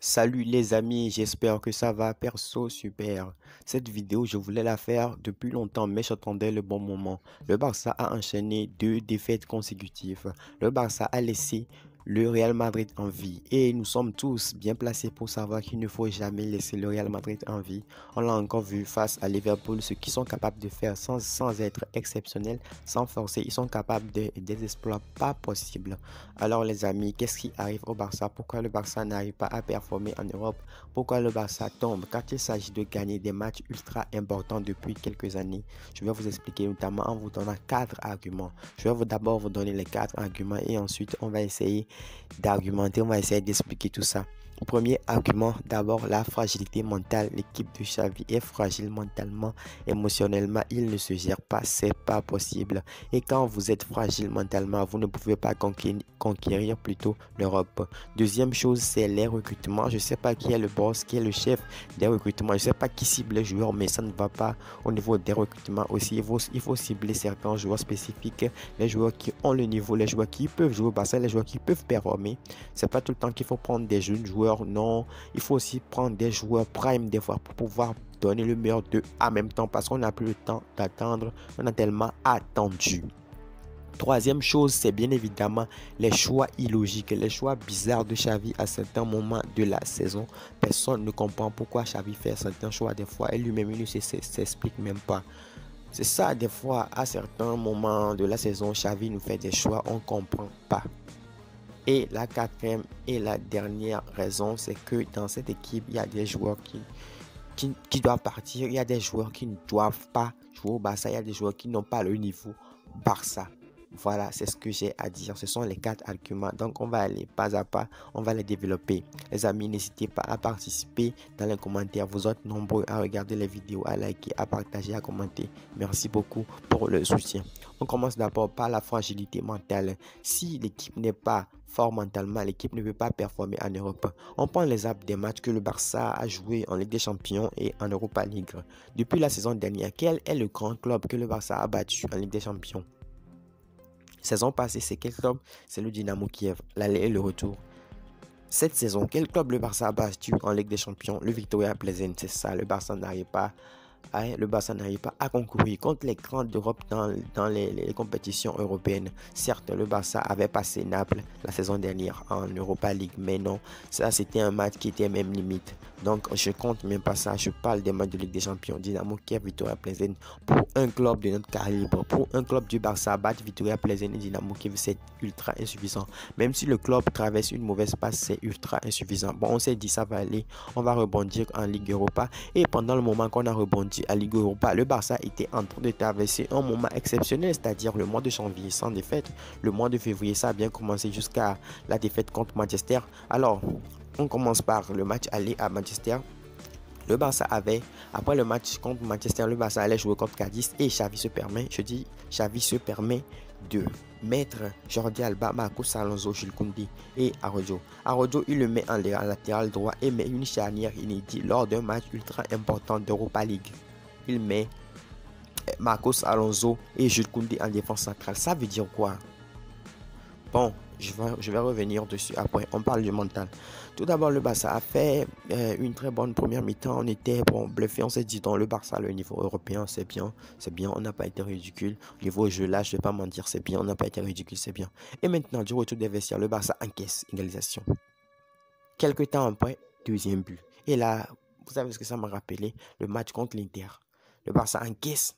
Salut les amis, j'espère que ça va perso super. Cette vidéo, je voulais la faire depuis longtemps, mais j'attendais le bon moment. Le Barça a enchaîné deux défaites consécutives. Le Barça a laissé le Real Madrid en vie et nous sommes tous bien placés pour savoir qu'il ne faut jamais laisser le Real Madrid en vie. On l'a encore vu face à Liverpool, ce qu'ils sont capables de faire sans être exceptionnels, sans forcer. Ils sont capables des exploits pas possibles. Alors les amis, qu'est-ce qui arrive au Barça? Pourquoi le Barça n'arrive pas à performer en Europe? Pourquoi le Barça tombe quand il s'agit de gagner des matchs ultra importants depuis quelques années? Je vais vous expliquer notamment en vous donnant 4 arguments. Je vais d'abord vous donner les 4 arguments et ensuite on va essayer d'argumenter, on va essayer d'expliquer tout ça. Premier argument, d'abord la fragilité mentale. L'équipe de Xavi est fragile mentalement, émotionnellement, il ne se gère pas, c'est pas possible. Et quand vous êtes fragile mentalement, vous ne pouvez pas conquérir plutôt l'Europe. Deuxième chose, c'est les recrutements. Je ne sais pas qui est le boss, qui est le chef des recrutements. Je ne sais pas qui cible les joueurs, mais ça ne va pas au niveau des recrutements aussi. Il faut cibler certains joueurs spécifiques, les joueurs qui ont le niveau, les joueurs qui peuvent jouer au bassin, les joueurs qui peuvent performer. C'est pas tout le temps qu'il faut prendre des jeunes joueurs, non. Il faut aussi prendre des joueurs prime des fois pour pouvoir donner le meilleur d'eux en même temps parce qu'on n'a plus le temps d'attendre. On a tellement attendu. Troisième chose, c'est bien évidemment les choix illogiques, les choix bizarres de Xavi à certains moments de la saison. Personne ne comprend pourquoi Xavi fait certains choix des fois et lui-même il ne s'explique même pas. C'est ça, des fois, à certains moments de la saison, Xavi nous fait des choix, on ne comprend pas. Et la quatrième et la dernière raison, c'est que dans cette équipe, il y a des joueurs qui doivent partir, il y a des joueurs qui ne doivent pas jouer au Barça, il y a des joueurs qui n'ont pas le niveau Barça. Voilà, c'est ce que j'ai à dire. Ce sont les 4 arguments. Donc, on va aller pas à pas. On va les développer. Les amis, n'hésitez pas à participer dans les commentaires. Vous êtes nombreux à regarder les vidéos, à liker, à partager, à commenter. Merci beaucoup pour le soutien. On commence d'abord par la fragilité mentale. Si l'équipe n'est pas fort mentalement, l'équipe ne peut pas performer en Europe. On prend l'exemple des matchs que le Barça a joué en Ligue des Champions et en Europa League. Depuis la saison dernière, quel est le grand club que le Barça a battu en Ligue des Champions? Saison passée, c'est quel club? C'est le Dynamo Kiev, l'aller et le retour. Cette saison, quel club le Barça a battu en Ligue des Champions? Le Victoria Plzen, c'est ça. Le Barça n'arrive pas à concourir contre les grands d'Europe dans les compétitions européennes. Certes, le Barça avait passé Naples la saison dernière en Europa League, mais non, ça c'était un match qui était même limite. Donc je compte même pas ça, je parle des matchs de Ligue des Champions. Dynamo Kiev, Victoria Plzen, pour un club de notre calibre, pour un club du Barça, battre Victoria Plzen et Dynamo Kiev, c'est ultra insuffisant. Même si le club traverse une mauvaise passe, c'est ultra insuffisant. Bon, on s'est dit ça va aller, on va rebondir en Ligue Europa. Et pendant le moment qu'on a rebondi à Ligue Europa, le Barça était en train de traverser un moment exceptionnel, c'est-à-dire le mois de janvier sans défaite. Le mois de février, ça a bien commencé jusqu'à la défaite contre Manchester. Alors, on commence par le match aller à Manchester. Le Barça avait, après le match contre Manchester, le Barça allait jouer contre Cadiz et Xavi se permet de mettre Jordi Alba, Marcos Alonso, Jules Koundé et Araujo. Araujo, il le met en latéral droit et met une charnière inédite lors d'un match ultra important d'Europa League. Il met Marcos Alonso et Jules Koundé en défense centrale. Ça veut dire quoi? Bon, je vais revenir dessus après. On parle du mental. Tout d'abord, le Barça a fait une très bonne première mi-temps. On était bluffé. On s'est dit, dans le Barça, le niveau européen, c'est bien. C'est bien. On n'a pas été ridicule. Au niveau jeu, là, je ne vais pas mentir, c'est bien. On n'a pas été ridicule, c'est bien. Et maintenant, du retour des vestiaires, le Barça encaisse égalisation. Quelques temps après, deuxième but. Et là, vous savez ce que ça m'a rappelé? Le match contre l'Inter. Le Barça encaisse.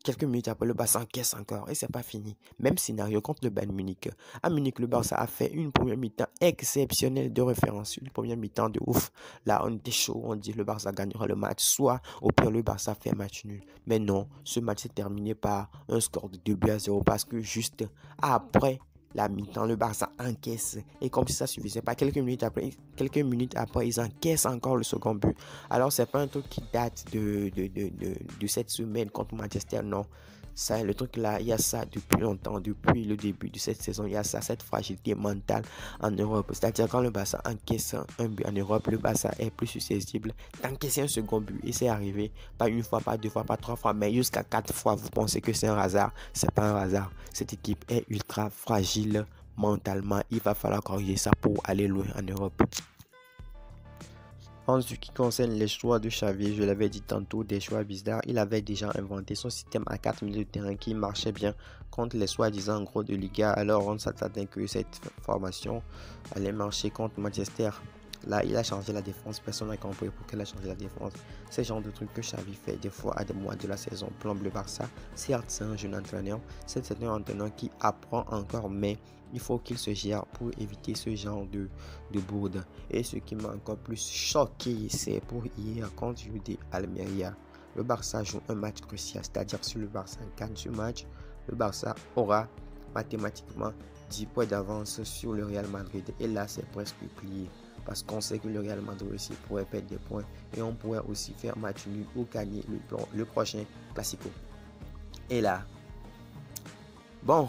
Quelques minutes après, le Barça encaisse encore et c'est pas fini. Même scénario contre le Bayern Munich. À Munich, le Barça a fait une première mi-temps exceptionnelle de référence. Une première mi-temps de ouf. Là, on était chaud. On dit le Barça gagnera le match. Soit, au pire, le Barça fait match nul. Mais non, ce match s'est terminé par un score de 2-0 parce que juste après la mi-temps, le Barça encaisse. Et comme si ça suffisait pas, quelques minutes après, ils encaissent encore le second but. Alors, c'est pas un truc qui date de cette semaine contre Manchester, non. Ça, le truc là, il y a ça depuis longtemps, depuis le début de cette saison. Il y a ça, cette fragilité mentale en Europe. C'est-à-dire, quand le Barça encaisse un but en Europe, le Barça est plus susceptible d'encaisser un second but. Et c'est arrivé, pas une fois, pas deux fois, pas trois fois, mais jusqu'à 4 fois. Vous pensez que c'est un hasard? C'est pas un hasard. Cette équipe est ultra fragile mentalement. Il va falloir corriger ça pour aller loin en Europe. En ce qui concerne les choix de Xavi, je l'avais dit tantôt, des choix bizarres. Il avait déjà inventé son système à 4 milieux de terrain qui marchait bien contre les soi-disant gros de Liga. Alors on s'attendait que cette formation allait marcher contre Manchester. Là, il a changé la défense. Personne n'a compris pourquoi il a changé la défense. C'est le genre de truc que Xavi fait des fois à des mois de la saison. Plombe le Barça. Certes, c'est un jeune entraîneur. C'est un entraîneur qui apprend encore, mais il faut qu'il se gère pour éviter ce genre de bourde. Et ce qui m'a encore plus choqué, c'est pour hier contre UD Almeria. Le Barça joue un match crucial. C'est-à-dire si le Barça gagne ce match, le Barça aura mathématiquement 10 points d'avance sur le Real Madrid. Et là, c'est presque plié. Parce qu'on sait que le Real Madrid aussi pourrait perdre des points. Et on pourrait aussi faire match nul ou gagner le prochain Classico. Et là, bon,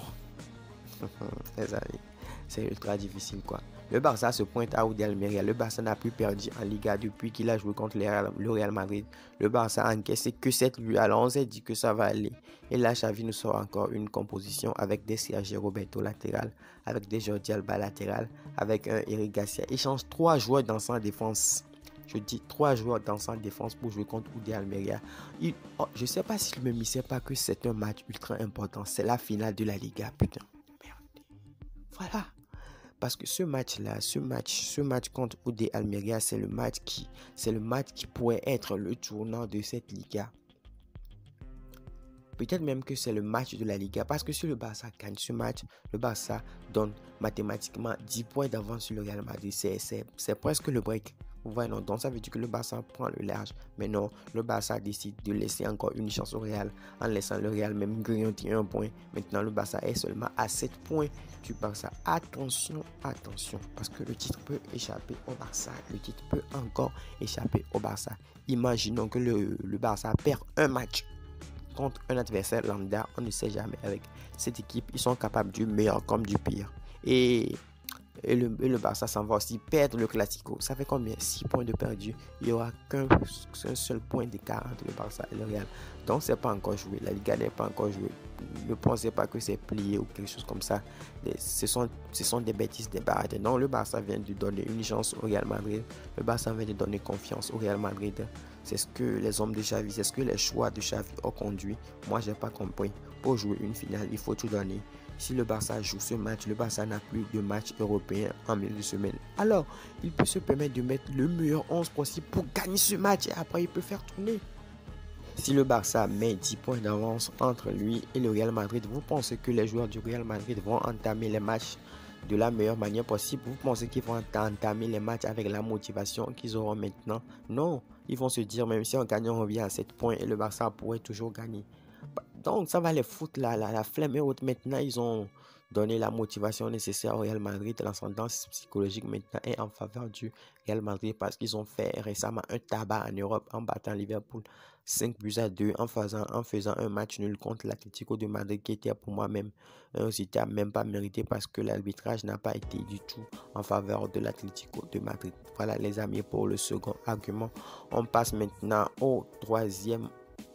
les amis, c'est ultra difficile quoi. Le Barça se pointe à UD Almeria. Le Barça n'a plus perdu en Liga depuis qu'il a joué contre le Real Madrid. Le Barça a encaissé que 7 buts. Alors on s'est dit que ça va aller. Et là, Xavi nous sort encore une composition avec des Sergio Roberto latéral, avec des Jordi Alba latéral, avec un Eric Garcia. Il change 3 joueurs dans sa défense. Je dis 3 joueurs dans sa défense pour jouer contre UD Almeria. Je ne sais pas s'il ne me sait pas que c'est un match ultra important. C'est la finale de la Liga. Putain, merde. Voilà. Parce que ce match-là, ce match contre UD Almeria, c'est le match qui pourrait être le tournant de cette Liga. Peut-être même que c'est le match de la Liga. Parce que si le Barça gagne ce match, le Barça donne mathématiquement 10 points d'avance sur le Real Madrid. C'est presque le break. Vous voyez, non? Donc ça veut dire que le Barça prend le large. Mais non, le Barça décide de laisser encore une chance au Real en laissant le Real même grignoter un point. Maintenant, le Barça est seulement à 7 points du Barça. Attention, attention, parce que le titre peut échapper au Barça. Le titre peut encore échapper au Barça. Imaginons que le Barça perd un match contre un adversaire lambda. On ne sait jamais avec cette équipe. Ils sont capables du meilleur comme du pire. Et le Barça s'en va aussi perdre le Classico. Ça fait combien? 6 points de perdu. Il n'y aura qu'un seul point d'écart entre le Barça et le Real. Donc c'est pas encore joué. La Liga n'est pas encore jouée. Ne pensez pas que c'est plié ou quelque chose comme ça. Ce sont des bêtises, des barrettes. Non, le Barça vient de donner une chance au Real Madrid. Le Barça vient de donner confiance au Real Madrid. C'est ce que les hommes de Xavi, c'est ce que les choix de Xavi ont conduit. Moi, j'ai pas compris. Pour jouer une finale, il faut tout donner. Si le Barça joue ce match, le Barça n'a plus de match européen en milieu de semaine. Alors, il peut se permettre de mettre le meilleur 11 possible pour gagner ce match et après il peut faire tourner. Si le Barça met 10 points d'avance entre lui et le Real Madrid, vous pensez que les joueurs du Real Madrid vont entamer les matchs de la meilleure manière possible? Vous pensez qu'ils vont entamer les matchs avec la motivation qu'ils auront maintenant? Non, ils vont se dire même si on gagne, on revient à 7 points et le Barça pourrait toujours gagner. Donc ça va les foutre la flemme et autres. Maintenant ils ont donné la motivation nécessaire au Real Madrid. L'ascendance psychologique maintenant est en faveur du Real Madrid parce qu'ils ont fait récemment un tabac en Europe en battant Liverpool 5-2 en faisant un match nul contre l'Atlético de Madrid qui était pour moi-même un résultat même pas mérité parce que l'arbitrage n'a pas été du tout en faveur de l'Atlético de Madrid. Voilà les amis pour le second argument. On passe maintenant au troisième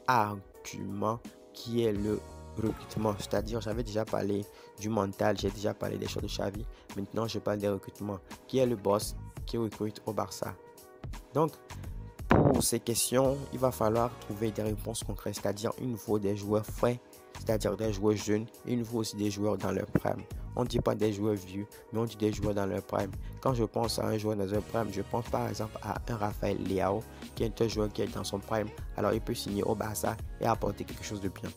argument qui est le recrutement. C'est-à-dire, j'avais déjà parlé du mental, j'ai déjà parlé des choses de Xavi. Maintenant, je parle des recrutements. Qui est le boss qui recrute au Barça? Donc, pour ces questions, il va falloir trouver des réponses concrètes. C'est-à-dire, il nous faut des joueurs frais, c'est-à-dire des joueurs jeunes. Il nous faut aussi des joueurs dans leur prime. On ne dit pas des joueurs vieux, mais on dit des joueurs dans leur prime. Quand je pense à un joueur dans un prime, je pense par exemple à un Rafael Leao, qui est un joueur qui est dans son prime. Alors il peut signer au Barça et apporter quelque chose de bien.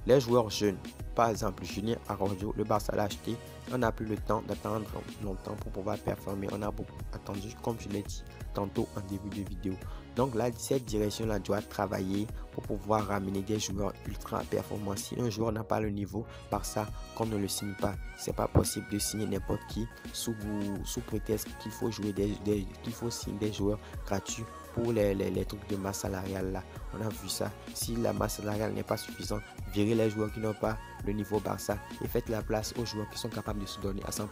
Les joueurs jeunes, par exemple Julien Araujo, le Barça l'a acheté. On n'a plus le temps d'attendre longtemps pour pouvoir performer. On a beaucoup attendu, comme je l'ai dit tantôt en début de vidéo. Donc là, cette direction-là doit travailler pour pouvoir ramener des joueurs ultra performants. Si un joueur n'a pas le niveau, par ça, qu'on ne le signe pas. C'est pas possible de signer n'importe qui sous prétexte qu'il faut jouer qu'il faut signer des joueurs gratuits pour les trucs de masse salariale là. On a vu ça. Si la masse salariale n'est pas suffisante, virez les joueurs qui n'ont pas le niveau Barça et faites la place aux joueurs qui sont capables de se donner à 100%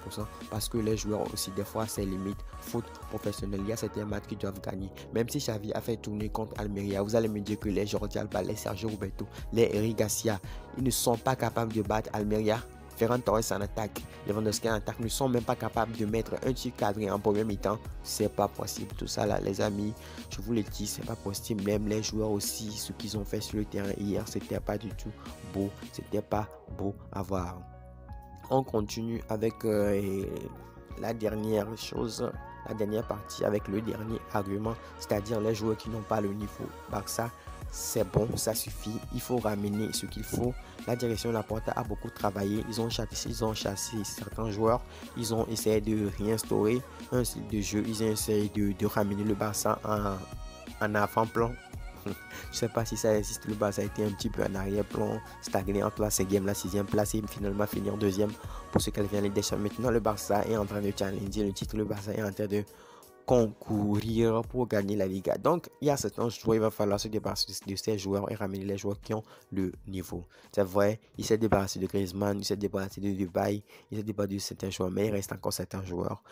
parce que les joueurs ont aussi des fois ses limites. Foot professionnel, il y a certains matchs qui doivent gagner. Même si Xavi a fait tourner contre Almeria, vous allez me dire que les Jordi Alba, les Sergio Roberto, les Eric Garcia, ils ne sont pas capables de battre Almeria. Ferran Torres en attaque, Lewandowski en attaque ne sont même pas capables de mettre un tir cadré en premier mi-temps. C'est pas possible. Tout ça là, les amis, je vous le dis, c'est pas possible. Même les joueurs aussi, ce qu'ils ont fait sur le terrain hier, c'était pas du tout beau. C'était pas beau à voir. On continue avec la dernière chose, la dernière partie avec le dernier argument, c'est-à-dire les joueurs qui n'ont pas le niveau Barça. C'est bon, ça suffit, il faut ramener ce qu'il faut. La direction de Laporta a beaucoup travaillé, ils ont chassé certains joueurs, ils ont essayé de réinstaurer un style de jeu, ils ont essayé de ramener le Barça en avant-plan. Je ne sais pas si ça existe, le Barça a été un petit peu en arrière-plan, stagné entre la 5e, la 6e place et finalement finir deuxième pour se qualifier en Ligue des Champions. Maintenant, le Barça est en train de challenger le titre, le Barça est en train de concourir pour gagner la Liga. Donc, il y a certains joueurs, il va falloir se débarrasser de ces joueurs et ramener les joueurs qui ont le niveau. C'est vrai, il s'est débarrassé de Griezmann, il s'est débarrassé de Dubaï, il s'est débarrassé de certains joueurs, mais il reste encore certains joueurs,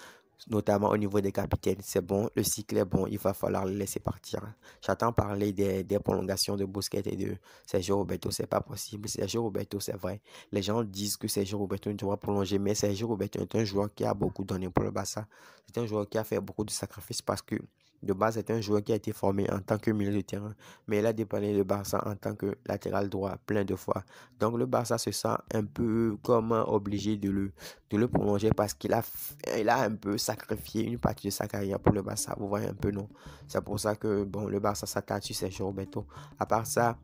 notamment au niveau des capitaines. C'est bon, le cycle est bon, il va falloir le laisser partir. J'attends parler des prolongations de Busquets et de Sergio Roberto, c'est pas possible. Sergio Roberto, c'est vrai, les gens disent que Sergio Roberto ne doit prolonger, mais Sergio Roberto est un joueur qui a beaucoup donné pour le Barça. C'est un joueur qui a fait beaucoup de sacrifices parce que de base, c'est un joueur qui a été formé en tant que milieu de terrain, mais il a dépanné le Barça en tant que latéral droit plein de fois. Donc le Barça se sent un peu comme obligé de le prolonger parce qu'il a un peu sacrifié une partie de sa carrière pour le Barça. Vous voyez un peu, non? C'est pour ça que bon, le Barça s'attache sur Sergio Roberto. À part ça,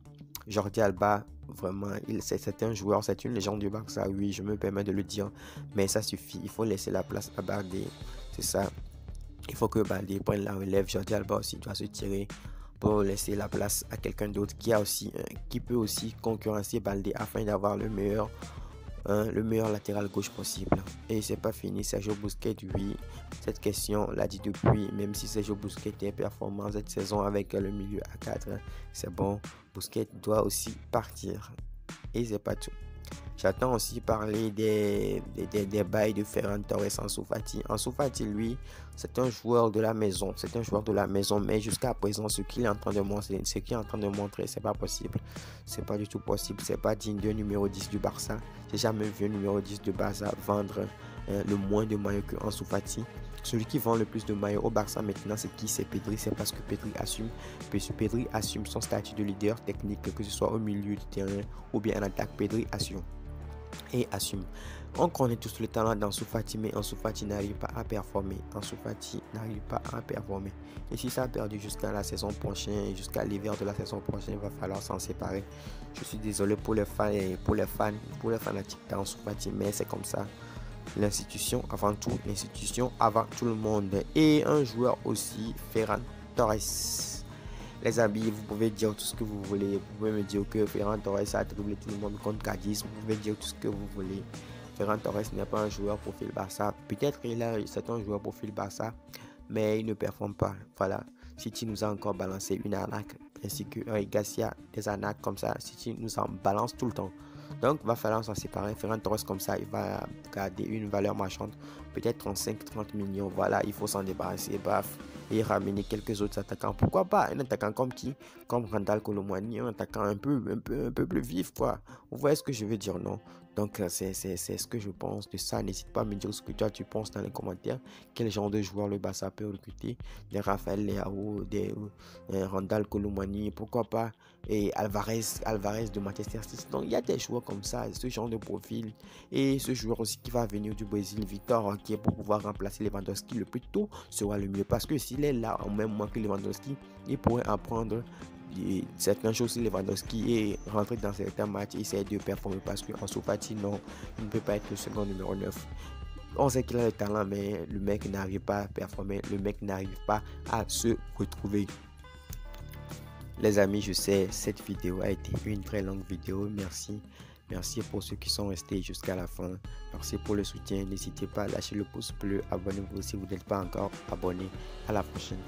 Jordi Alba, vraiment, c'est un joueur, c'est une légende du Barça, oui, je me permets de le dire, mais ça suffit, il faut laisser la place à Baldé, c'est ça. Il faut que Baldé prenne la relève. Jordi Alba aussi doit se tirer pour laisser la place à quelqu'un d'autre qui peut aussi concurrencer Baldé afin d'avoir le meilleur latéral gauche possible. Et c'est pas fini, Sergio Busquets, oui, cette question l'a dit depuis, même si Sergio Busquets est performant cette saison avec le milieu à 4, c'est bon, Busquets doit aussi partir. Et c'est pas tout. J'attends aussi parler des bails de Ferran Torres Ansu Fati. Ansu Fati, lui, c'est un joueur de la maison. C'est un joueur de la maison, mais jusqu'à présent, ce qu'il est en train de montrer, c'est pas possible. C'est pas du tout possible. C'est pas digne d'un numéro 10 du Barça. J'ai jamais vu un numéro 10 du Barça vendre le moins de maillots que Ansu Fati. Celui qui vend le plus de maillots au Barça maintenant, c'est qui? C'est Pedri. C'est parce que Pedri assume son statut de leader technique, que ce soit au milieu du terrain ou bien en attaque. Pedri assume. On connaît tous le talent d'Ansu Fati, mais Ansu Fati n'arrive pas à performer. Et si ça a perdu jusqu'à la saison prochaine, jusqu'à l'hiver de la saison prochaine, il va falloir s'en séparer. Je suis désolé pour les fans et pour les fanatiques d'Ansu Fati, mais c'est comme ça. L'institution avant tout le monde. Et un joueur aussi, Ferran Torres. Les amis, vous pouvez dire tout ce que vous voulez. Vous pouvez me dire que Ferran Torres a dribblé tout le monde contre Cadiz. Vous pouvez dire tout ce que vous voulez. Ferran Torres n'est pas un joueur profil Barça. Peut-être c'est un joueur profil Barça, mais il ne performe pas. Voilà. City nous a encore balancé une arnaque, ainsi que Garcia, des arnaques comme ça. City nous en balance tout le temps. Donc, il va falloir s'en séparer. Ferran Torres, comme ça, il va garder une valeur marchande, peut-être 35-30 millions. Voilà, il faut s'en débarrasser. Bref, et ramener quelques autres attaquants. Pourquoi pas un attaquant comme qui? Comme Randal Kolo Muani, un attaquant un peu plus vif, quoi. Vous voyez ce que je veux dire, non? Donc, c'est ce que je pense de ça. N'hésite pas à me dire ce que toi tu penses dans les commentaires. Quel genre de joueur le Barça peut recruter? Des Rafael Leao, des Randal Kolo Muani, pourquoi pas? Et Alvarez de Manchester City. Donc, il y a des joueurs comme ça, ce genre de profil. Et ce joueur aussi qui va venir du Brésil, Victor, qui est pour pouvoir remplacer Lewandowski le plus tôt sera le mieux. Parce que s'il est là au même moment que Lewandowski, il pourrait apprendre certaines choses sur Lewandowski et rentrer dans certains matchs et essayer de performer. Parce que Ansu Fati, non, il ne peut pas être le second numéro 9. On sait qu'il a le talent, mais le mec n'arrive pas à performer. Le mec n'arrive pas à se retrouver. Les amis, je sais, cette vidéo a été une très longue vidéo. Merci pour ceux qui sont restés jusqu'à la fin. Merci pour le soutien. N'hésitez pas à lâcher le pouce bleu. Abonnez-vous si vous n'êtes pas encore abonné. À la prochaine.